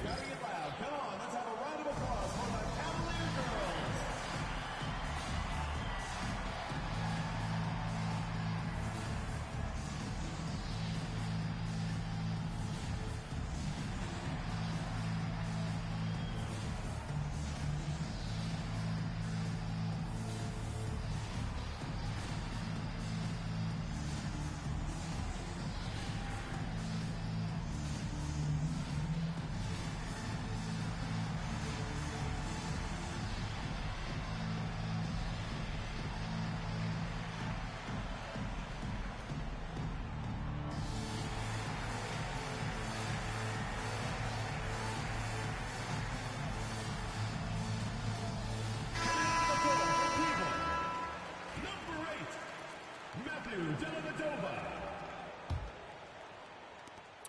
shouting it loud. Come on, let's have a round of applause for the Cavalier girls.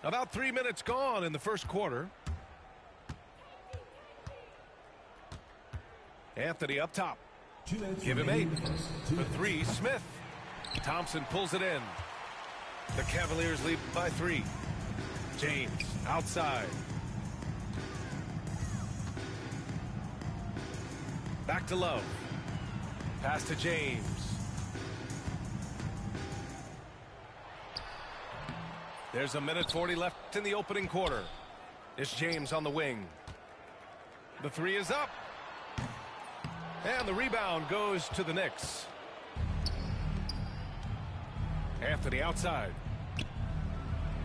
About 3 minutes gone in the first quarter. Anthony up top. Give him 8. For 3, Smith. Thompson pulls it in. The Cavaliers lead by 3. James outside. Back to Love. Pass to James. There's a minute 40 left in the opening quarter. It's James on the wing. The 3 is up. And the rebound goes to the Knicks. Anthony outside.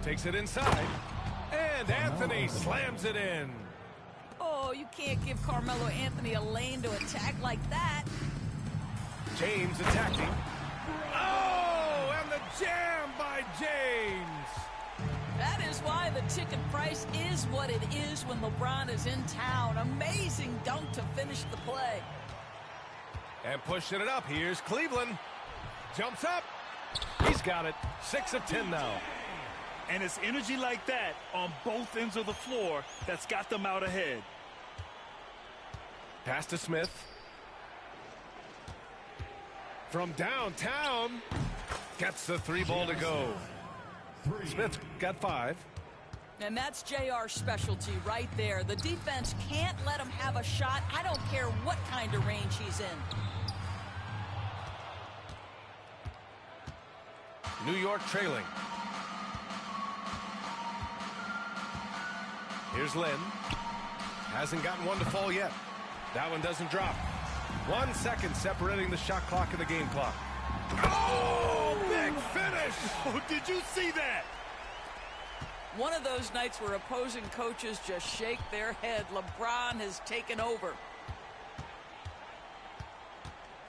Takes it inside. And Anthony slams it in. Oh, you can't give Carmelo Anthony a lane to attack like that. James attacking. Oh, and the jam by James. That is why the ticket price is what it is when LeBron is in town. Amazing dunk to finish the play. And pushing it up, here's Cleveland. Jumps up. He's got it. 6 of 10 now. And it's energy like that on both ends of the floor that's got them out ahead. Pass to Smith. From downtown. Gets the 3 ball to go. Smith got 5. And that's JR's specialty right there. The defense can't let him have a shot. I don't care what kind of range he's in. New York trailing. Here's Lynn. Hasn't gotten one to fall yet. That one doesn't drop. 1 second separating the shot clock and the game clock. Oh, big finish! Oh, did you see that? One of those nights where opposing coaches just shake their head. LeBron has taken over.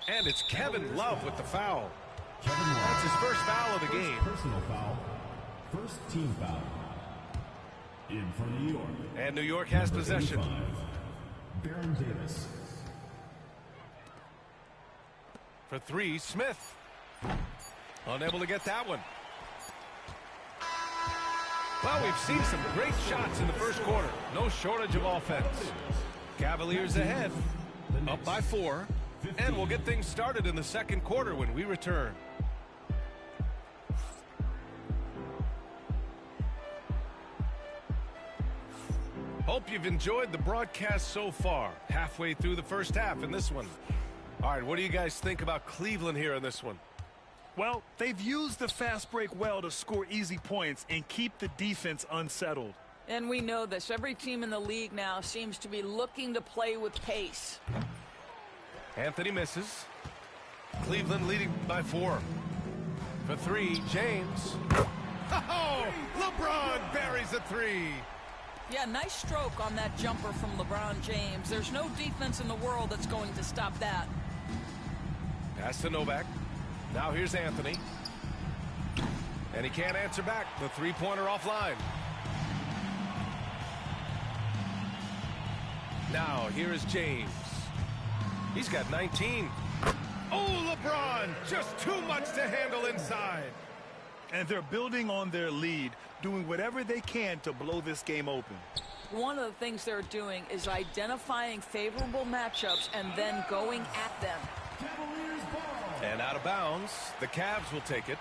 And it's Kevin Love with the foul. Kevin Love. That's his first foul of the game. Personal foul. First team foul. In for New York. And New York has possession. 85, Baron Davis. For 3, Smith. Unable to get that one. Well, we've seen some great shots in the first quarter. No shortage of offense. Cavaliers ahead. Up by 4. And we'll get things started in the second quarter when we return. Hope you've enjoyed the broadcast so far. Halfway through the first half in this one. All right, what do you guys think about Cleveland here in this one? Well, they've used the fast break well to score easy points and keep the defense unsettled. And we know this. Every team in the league now seems to be looking to play with pace. Anthony misses. Cleveland leading by 4. For 3, James. Oh, LeBron buries a 3. Yeah, nice stroke on that jumper from LeBron James. There's no defense in the world that's going to stop that. Pass to Novak. Now here's Anthony. And he can't answer back. The 3-pointer offline. Now here is James. He's got 19. Oh, LeBron! Just too much to handle inside. And they're building on their lead, doing whatever they can to blow this game open. One of the things they're doing is identifying favorable matchups and then going at them. And out of bounds, the Cavs will take it.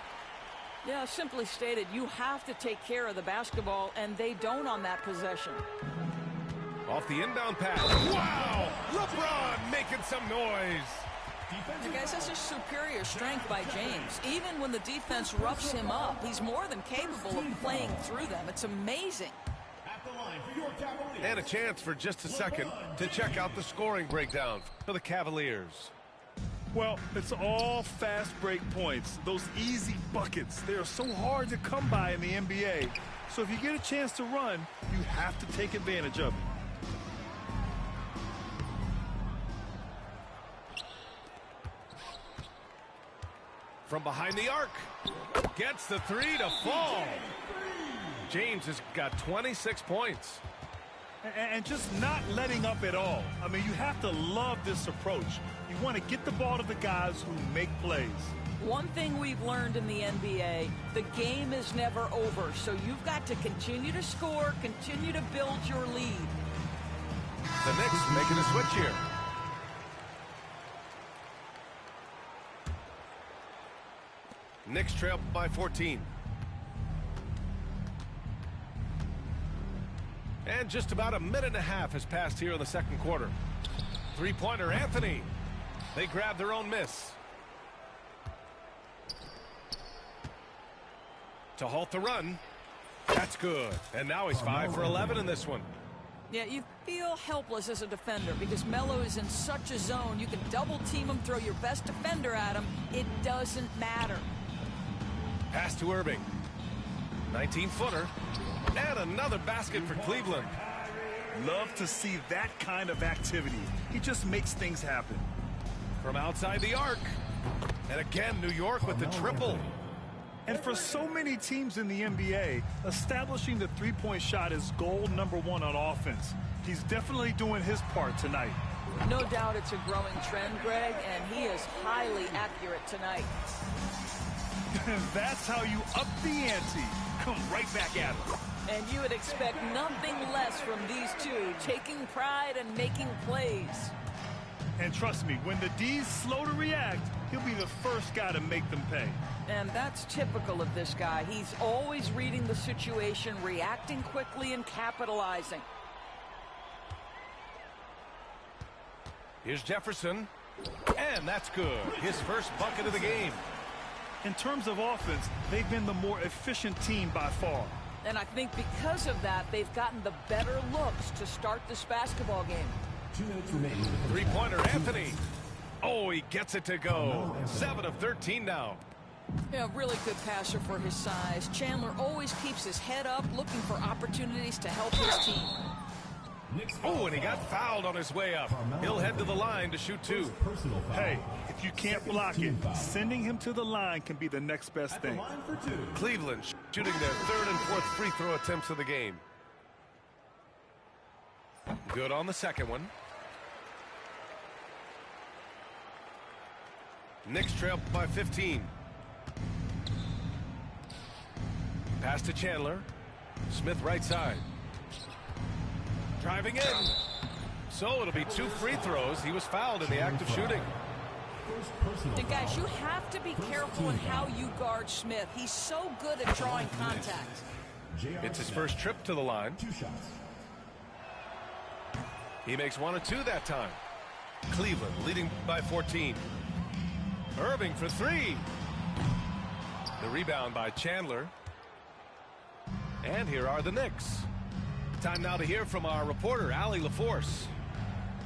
Yeah, simply stated, you have to take care of the basketball, and they don't on that possession. Off the inbound pass. Wow! LeBron making some noise. You guys, that's a superior strength by James. Even when the defense roughs him up, he's more than capable of playing through them. It's amazing. And a chance for just a second to check out the scoring breakdown for the Cavaliers. Well, it's all fast break points. Those easy buckets, they are so hard to come by in the NBA. So if you get a chance to run, you have to take advantage of it. From behind the arc. Gets the three to fall. James has got 26 points. And just not letting up at all. I mean, you have to love this approach. You want to get the ball to the guys who make plays. One thing we've learned in the NBA, the game is never over. So you've got to continue to score, continue to build your lead. The Knicks making a switch here. Knicks trail by 14. And just about a minute and a half has passed here in the second quarter. Three-pointer, Anthony. They grab their own miss. To halt the run. That's good. And now he's 5 for 11 in this one. Yeah, you feel helpless as a defender because Melo is in such a zone. You can double team him, throw your best defender at him. It doesn't matter. Pass to Irving. 19-footer. And another basket for Cleveland. Love to see that kind of activity. He just makes things happen. From outside the arc. And again, New York with the triple. And for so many teams in the NBA, establishing the three-point shot is goal number one on offense. He's definitely doing his part tonight. No doubt it's a growing trend, Greg, and he is highly accurate tonight. That's how you up the ante. Come right back at him. And you would expect nothing less from these two, taking pride and making plays. And trust me, when the D's slow to react, he'll be the first guy to make them pay. And that's typical of this guy. He's always reading the situation, reacting quickly and capitalizing. Here's Jefferson. And that's good. His first bucket of the game. In terms of offense, they've been the more efficient team by far. And I think because of that, they've gotten the better looks to start this basketball game. 2 minutes remaining. Three-pointer, Anthony. Oh, he gets it to go. 7 of 13 now. Yeah, really good passer for his size. Chandler always keeps his head up, looking for opportunities to help his team. Oh, and he got fouled on his way up. He'll head to the line to shoot 2. Hey, if you can't block it, sending him to the line can be the next best thing. Cleveland shooting their 3rd and 4th free throw attempts of the game. Good on the second one. Knicks trail by 15. Pass to Chandler. Smith right side. Driving in. So it'll be 2 free throws. He was fouled in the act of shooting. And guys, you have to be careful in how you guard Smith. He's so good at drawing contact. It's his first trip to the line. 2 shots. He makes 1 of 2 that time. Cleveland leading by 14. Irving for 3. The rebound by Chandler. And here are the Knicks. Time now to hear from our reporter, Allie LaForce.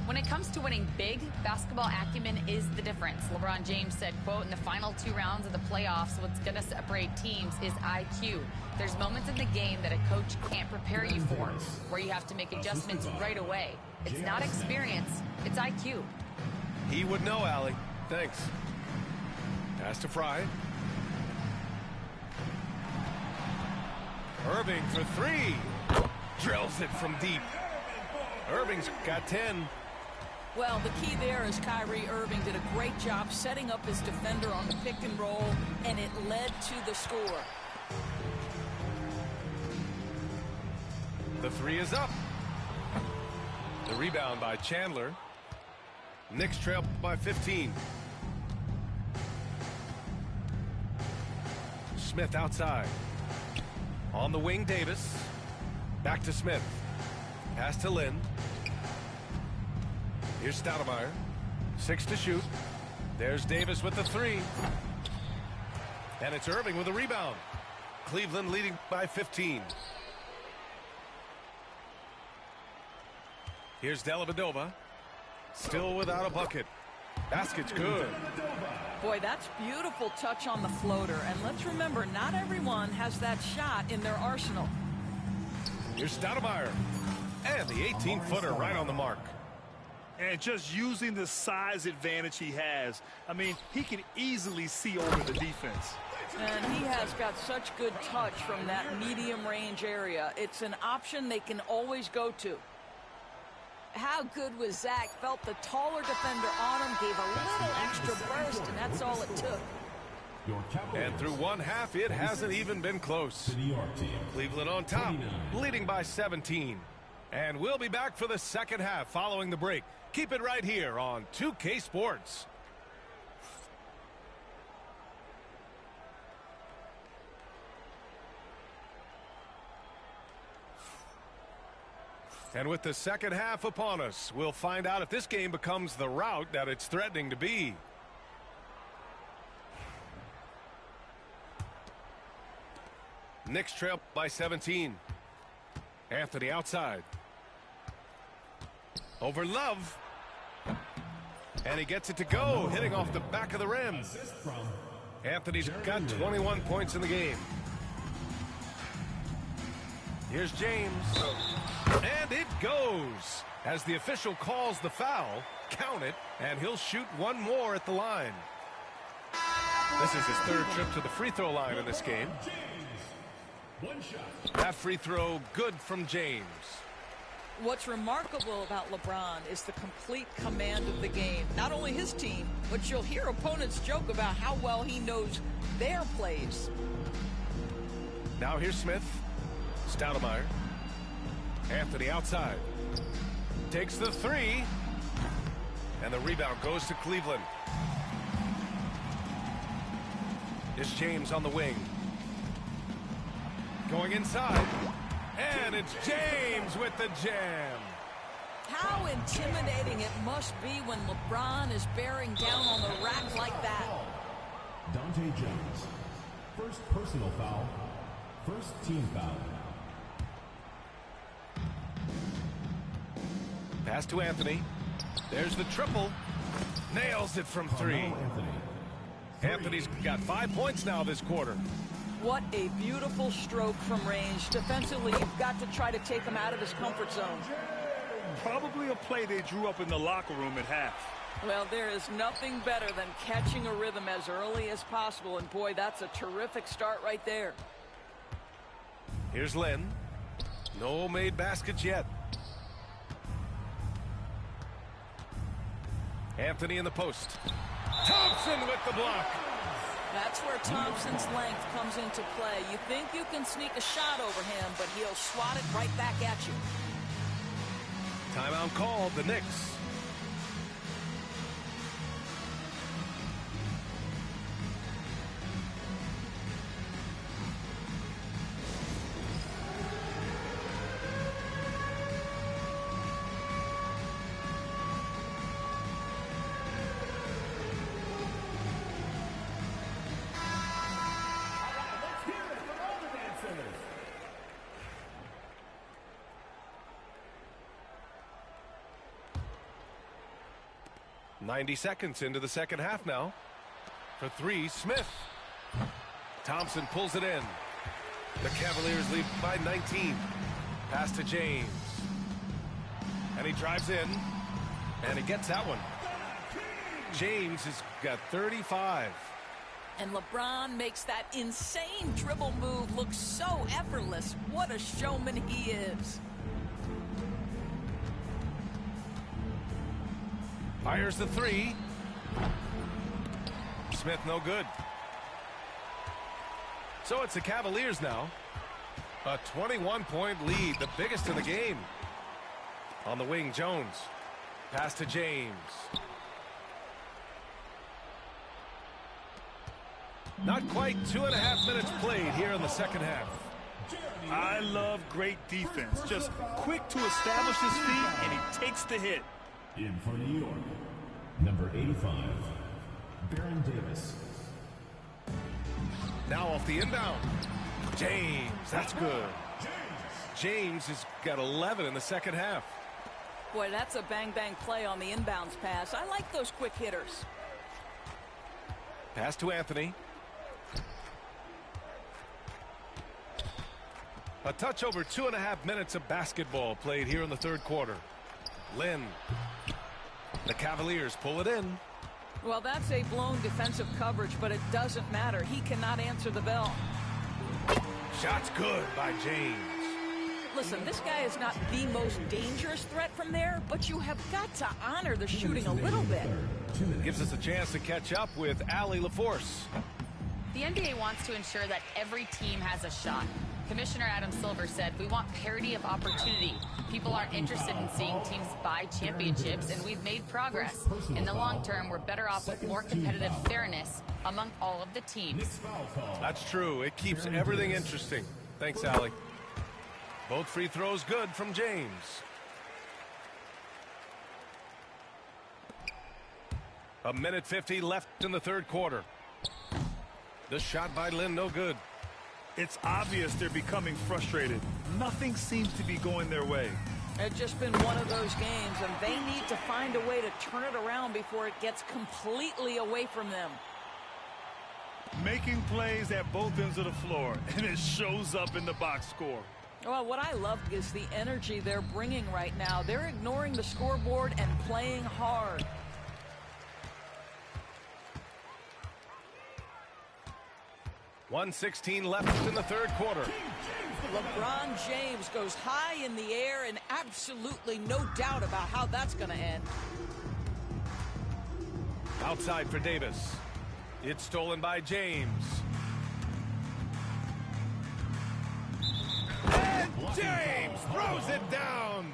When it comes to winning big, basketball acumen is the difference. LeBron James said, quote, in the final 2 rounds of the playoffs, what's going to separate teams is IQ. There's moments in the game that a coach can't prepare you for, where you have to make adjustments right away. It's not experience, it's IQ. He would know, Allie. Thanks. Pass to Fry. Irving for 3. Drills it from deep. Irving's got 10. Well, the key there is Kyrie Irving did a great job setting up his defender on the pick and roll, and it led to the score. The 3 is up. The rebound by Chandler. Knicks trail by 15. Smith outside. On the wing, Davis. Back to Smith. Pass to Lynn. Here's Stoudemire. 6 to shoot. There's Davis with the 3. And it's Irving with a rebound. Cleveland leading by 15. Here's Dellavedova. Still without a bucket. Basket's good. Boy, that's beautiful touch on the floater. And let's remember, not everyone has that shot in their arsenal. Here's Stoudemire. And the 18-footer right on the mark. And just using the size advantage he has. I mean, he can easily see over the defense. And he has got such good touch from that medium range area. It's an option they can always go to. How good was Zach? Felt the taller defender on him, gave a little extra burst, and that's all it took. And through one half, it hasn't even been close. Cleveland on top, leading by 17. And we'll be back for the second half following the break. Keep it right here on 2K Sports. And with the second half upon us, we'll find out if this game becomes the rout that it's threatening to be. Knicks trail by 17. Anthony outside. Over Love. And he gets it to go, hitting off the back of the rim. Anthony's got 21 points in the game. Here's James. And it goes. As the official calls the foul, count it, and he'll shoot one more at the line. This is his third trip to the free throw line in this game. That free throw good from James. What's remarkable about LeBron is the complete command of the game. Not only his team, but you'll hear opponents joke about how well he knows their plays. Now here's Smith. Stoudemire. Anthony outside. Takes the 3. And the rebound goes to Cleveland. It's James on the wing. Going inside. And it's James with the jam. How intimidating it must be when LeBron is bearing down on the rack like that. Dante Jones. First personal foul. First team foul. Pass to Anthony. There's the triple. Nails it from 3. Anthony's got 5 points now this quarter. What a beautiful stroke from range. Defensively, you've got to try to take him out of his comfort zone. Probably a play they drew up in the locker room at half. Well, there is nothing better than catching a rhythm as early as possible. And boy, that's a terrific start right there. Here's Len. No made baskets yet. Anthony in the post. Thompson with the block. That's where Thompson's length comes into play. You think you can sneak a shot over him, but he'll swat it right back at you. Timeout called, the Knicks. .90 seconds into the second half now. For 3, Smith. Thompson pulls it in. The Cavaliers lead by 19. Pass to James. And he drives in. And he gets that one. James has got 35. And LeBron makes that insane dribble move look so effortless. What a showman he is. Fires the 3. Smith no good. So it's the Cavaliers now. A 21-point lead, the biggest in the game. On the wing, Jones. Pass to James. Not quite 2.5 minutes played here in the second half. I love great defense. Just quick to establish his feet, and he takes the hit. In for New York, number 85, Baron Davis. Now off the inbound. James, that's good. James has got 11 in the second half. Boy, that's a bang-bang play on the inbounds pass. I like those quick hitters. Pass to Anthony. A touch over 2.5 minutes of basketball played here in the third quarter. Lynn. The Cavaliers pull it in. Well, that's a blown defensive coverage, but it doesn't matter. He cannot answer the bell. Shot's good by James. Listen, this guy is not the most dangerous threat from there, but you have got to honor the shooting a little bit. Gives us a chance to catch up with Allie LaForce. The NBA wants to ensure that every team has a shot. Commissioner Adam Silver said, we want parity of opportunity. People aren't interested in seeing teams buy championships, and we've made progress. In the long term, we're better off with more competitive fairness among all of the teams. That's true. It keeps everything interesting. Thanks, Allie. Both free throws good from James. A minute 50 left in the third quarter. The shot by Lynn, no good. It's obvious they're becoming frustrated. Nothing seems to be going their way. It's just been one of those games, and they need to find a way to turn it around before it gets completely away from them. Making plays at both ends of the floor, and it shows up in the box score. Well, what I love is the energy they're bringing right now. They're ignoring the scoreboard and playing hard. .116 left in the third quarter. LeBron James goes high in the air, and absolutely no doubt about how that's going to end. Outside for Davis. It's stolen by James. And James throws it down.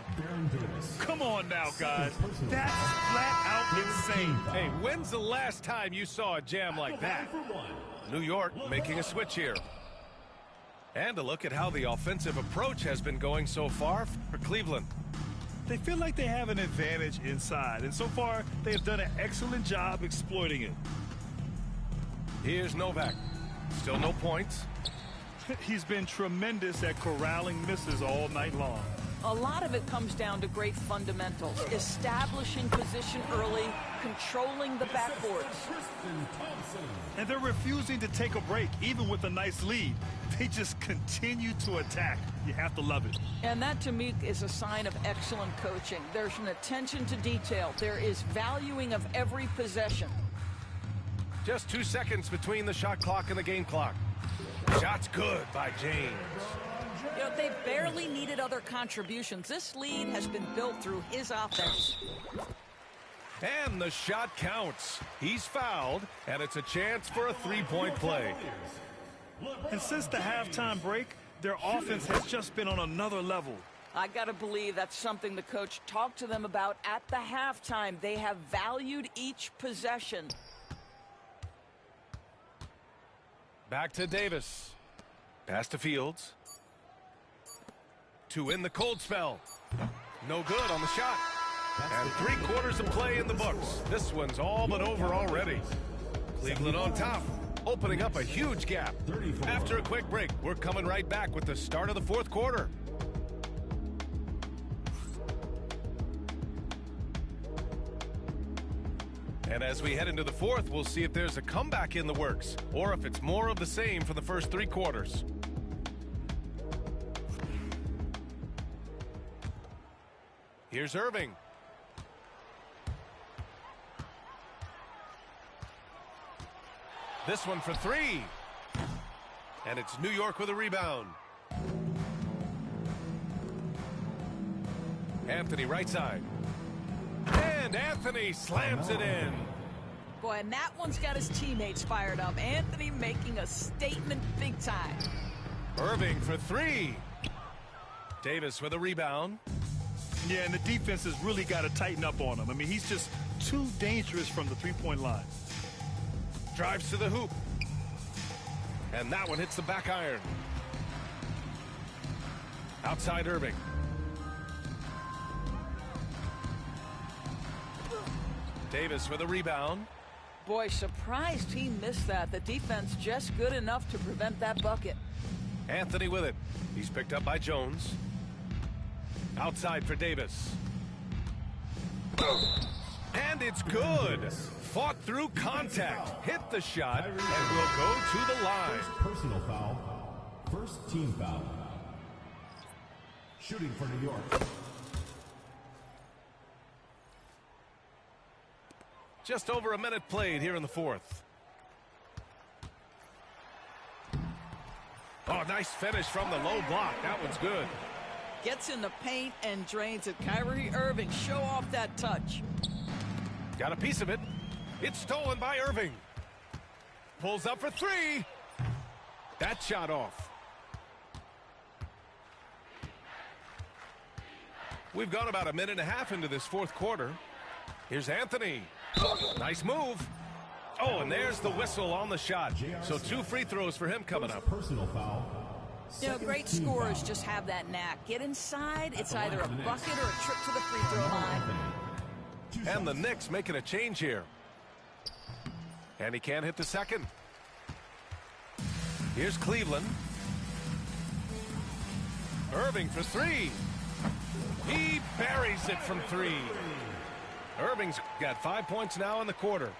Come on now, guys. That's flat out insane. Hey, when's the last time you saw a jam like that? New York making a switch here. And a look at how the offensive approach has been going so far for Cleveland. They feel like they have an advantage inside, and so far they have done an excellent job exploiting it. Here's Novak. Still no points. He's been tremendous at corralling misses all night long. A lot of it comes down to great fundamentals, establishing position early, controlling the backboards. And they're refusing to take a break, even with a nice lead. They just continue to attack. You have to love it. And that, to me, is a sign of excellent coaching. There's an attention to detail. There is valuing of every possession. Just 2 seconds between the shot clock and the game clock. Shot's good by James. You know, they barely needed other contributions. This lead has been built through his offense. And the shot counts. He's fouled, and it's a chance for a three-point play. And since the halftime break, their offense has just been on another level. I got to believe that's something the coach talked to them about at the halftime. They have valued each possession. Back to Davis. Pass to Fields. To win the cold spell. No good on the shot. And 3/4 of play in the books. This one's all but over already. Cleveland on top, opening up a huge gap. After a quick break, we're coming right back with the start of the fourth quarter. And as we head into the fourth, we'll see if there's a comeback in the works or if it's more of the same for the first 3 quarters. Here's Irving. This one for 3. And it's New York with a rebound. Anthony right side. And Anthony slams it in. Boy, and that one's got his teammates fired up. Anthony making a statement big time. Irving for 3. Davis with a rebound. Yeah, and the defense has really got to tighten up on him. I mean, he's just too dangerous from the three-point line. Drives to the hoop. And that one hits the back iron. Outside Irving. Davis with a rebound. Boy, surprised he missed that. The defense just good enough to prevent that bucket. Anthony with it. He's picked up by Jones. Outside for Davis. And it's good. Fought through contact. Hit the shot and will go to the line. Personal foul. First team foul. Shooting for New York. Just over a minute played here in the fourth. Oh, nice finish from the low block. That one's good. Gets in the paint and drains it. Kyrie Irving, show off that touch. Got a piece of it. It's stolen by Irving. Pulls up for three. That shot off. We've gone about a minute and a half into this fourth quarter. Here's Anthony. Nice move. Oh, and there's the whistle on the shot. So 2 free throws for him coming up. Personal foul. You know, great scorers just have that knack. Get inside, it's either a bucket or a trip to the free throw line. And the Knicks making a change here. And he can't hit the second. Here's Cleveland. Irving for three. He buries it from three. Irving's got 5 points now in the quarter.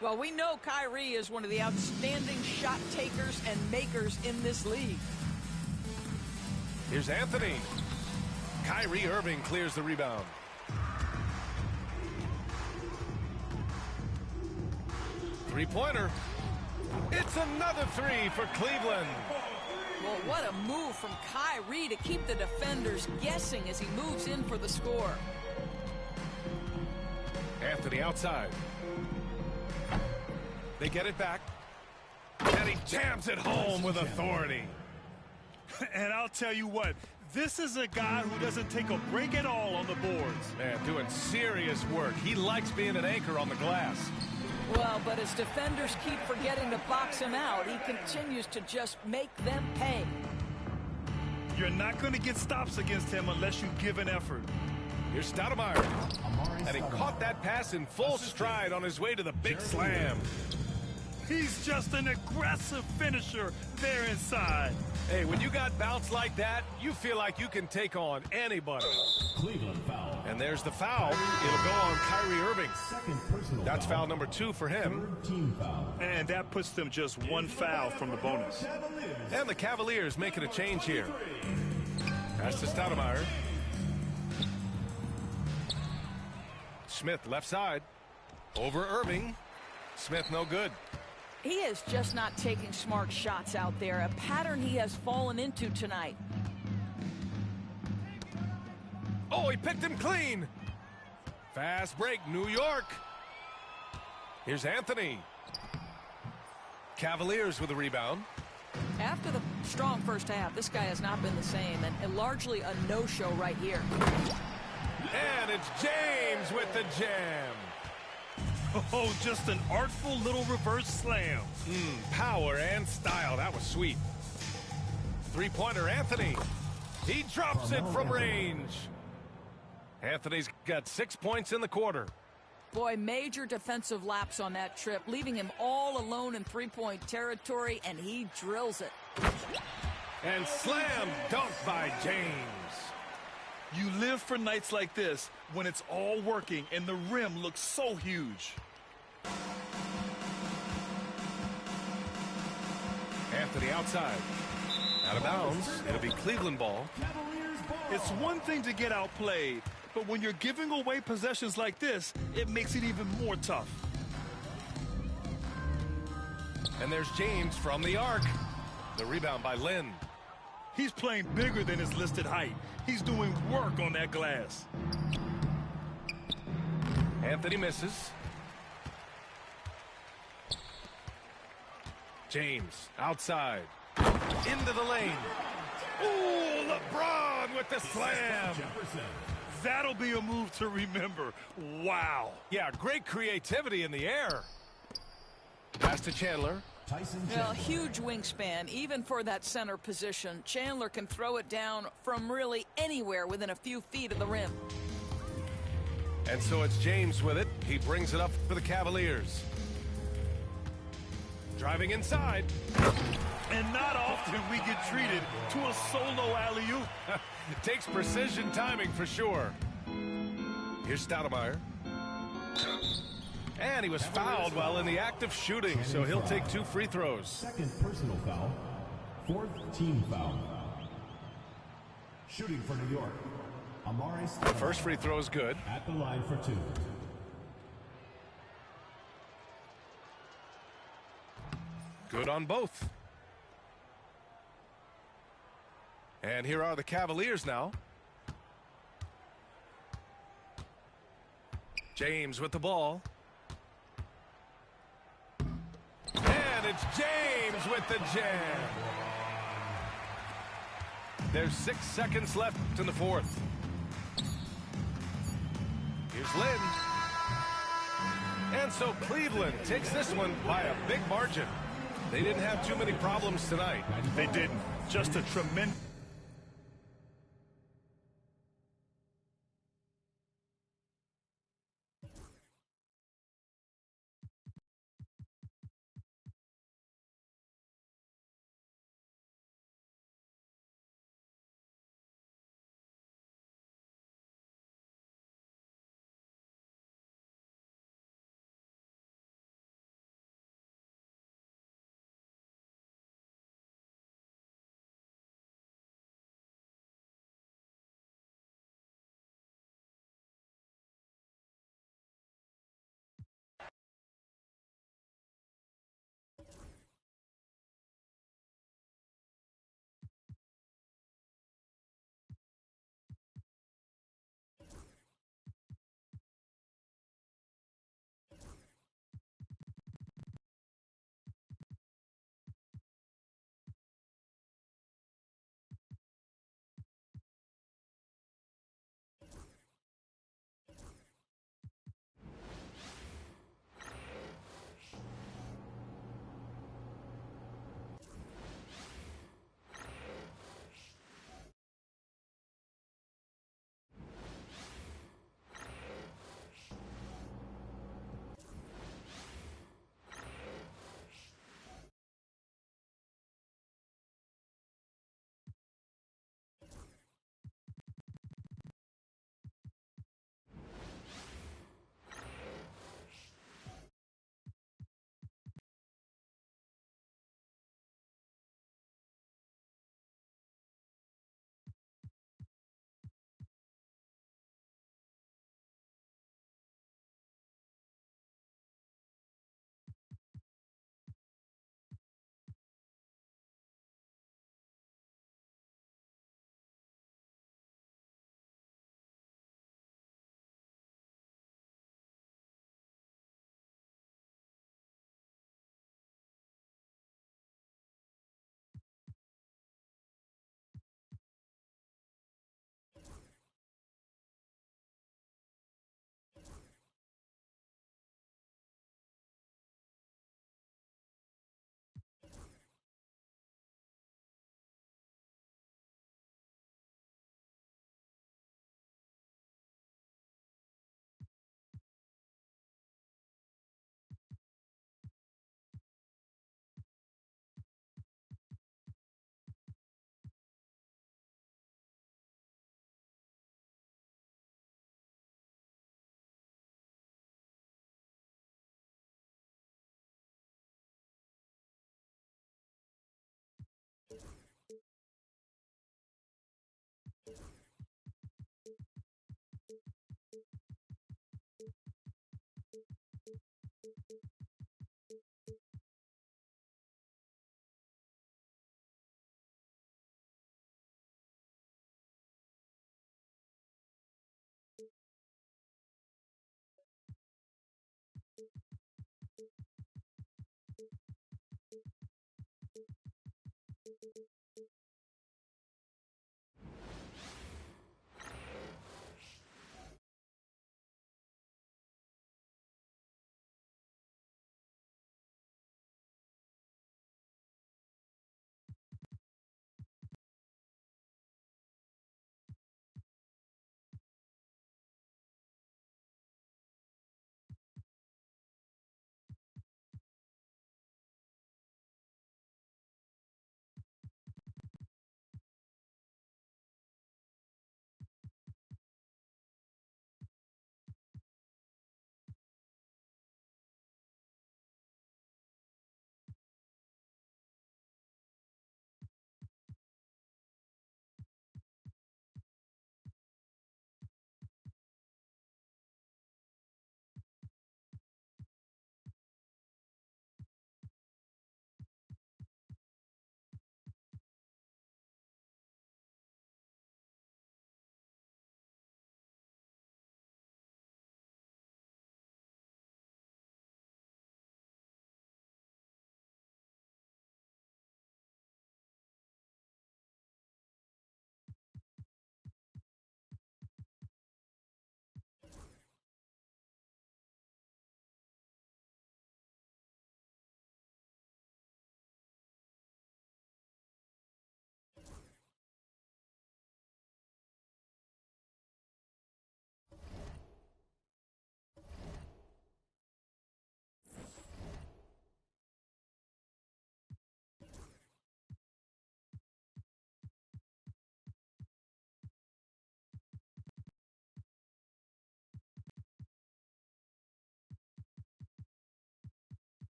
Well, we know Kyrie is one of the outstanding shot takers and makers in this league. Here's Anthony. Kyrie Irving clears the rebound. Three-pointer. It's another three for Cleveland. Well, what a move from Kyrie to keep the defenders guessing as he moves in for the score. Anthony outside. They get it back. And he jams it home with authority. And I'll tell you what, this is a guy who doesn't take a break at all on the boards. Man, doing serious work. He likes being an anchor on the glass. Well, but as defenders keep forgetting to box him out, he continues to just make them pay. You're not going to get stops against him unless you give an effort. Here's Stoudemire. And he caught that pass in full stride on his way to the big slam. He's just an aggressive finisher there inside. Hey, when you got bounce like that, you feel like you can take on anybody. Cleveland foul. And there's the foul. It'll go on Kyrie Irving. Second personal That's foul number 2 for him. Third team foul. And that puts them just 1 foul from the bonus. And the Cavaliers making a change here. Pass to Stoudemire. Smith left side. Over Irving. Smith no good. He is just not taking smart shots out there, a pattern he has fallen into tonight. Oh, he picked him clean. Fast break, New York. Here's Anthony. Cavaliers with a rebound. After the strong first half, this guy has not been the same, and largely a no-show right here. And it's James with the jam. Oh, just an artful little reverse slam. Power and style. That was sweet. Three-pointer, Anthony. He drops it from range. Anthony's got 6 points in the quarter. Boy, major defensive lapse on that trip, leaving him all alone in three-point territory, and he drills it. And slam dunk by James. You live for nights like this when it's all working and the rim looks so huge. Anthony outside. Out of bounds. It'll be Cleveland ball. It's one thing to get outplayed, but when you're giving away possessions like this, it makes it even more tough. And there's James from the arc. The rebound by Lynn. He's playing bigger than his listed height. He's doing work on that glass. Anthony misses. James outside. Into the lane. Ooh, LeBron with the slam. That'll be a move to remember. Wow. Yeah, great creativity in the air. Pass to Chandler. Well, huge wingspan, even for that center position. Chandler can throw it down from really anywhere within a few feet of the rim. And so it's James with it. He brings it up for the Cavaliers. Driving inside. And not often we get treated to a solo alley-oop. It takes precision timing for sure. Here's Stoudemire. And he was fouled while in the act of shooting, so he'll take 2 free throws. Second personal foul. Fourth team foul. Shooting for New York. Amari The Stoudemire first free throw is good. at the line for 2. Good on both. And here are the Cavaliers now. James with the ball. And it's James with the jam. There's 6 seconds left in the fourth. Here's Lynn. And so Cleveland takes this one by a big margin. They didn't have too many problems tonight. They didn't. Just a tremendous...